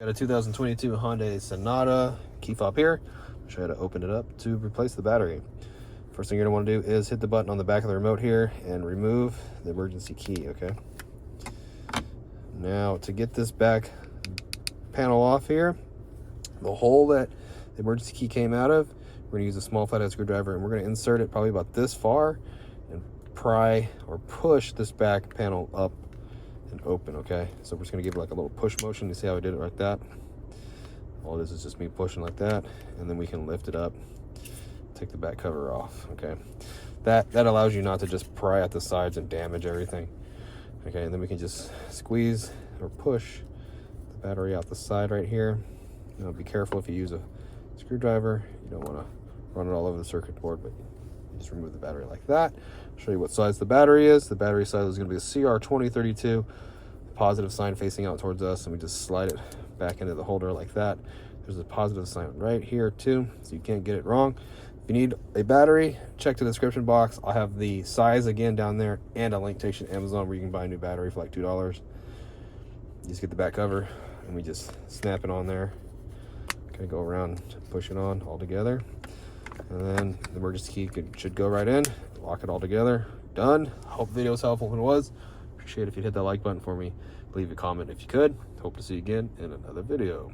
Got a 2022 Hyundai Sonata, key fob here. I'll show you how to open it up to replace the battery. First thing you're gonna wanna do is hit the button on the back of the remote here and remove the emergency key, okay? Now to get this back panel off here, the hole that the emergency key came out of, we're gonna use a small flathead screwdriver and we're gonna insert it probably about this far and pry or push this back panel up and open, okay? So we're just gonna give it like a little push motion. You see how I did it like that? All this is just me pushing like that, and then we can lift it up, take the back cover off, okay? That allows you not to just pry at the sides and damage everything, okay? And then we can just squeeze or push the battery out the side right here. Now be careful if you use a screwdriver. You don't wanna run it all over the circuit board, but you just remove the battery like that. I'll show you what size the battery is. The battery size is gonna be a CR2032, positive sign facing out towards us, and we just slide it back into the holder like that. There's a positive sign right here too, so you can't get it wrong. If you need a battery, check the description box. I'll have the size again down there and a link takes you to Amazon where you can buy a new battery for like $2. You just get the back cover and we just snap it on there. Okay, go around, push it on all together. And then the emergency key should go right in, lock it all together. Done. Hope the video was helpful. When it was, appreciate it if you'd hit that like button for me. Leave a comment if you could. Hope to see you again in another video.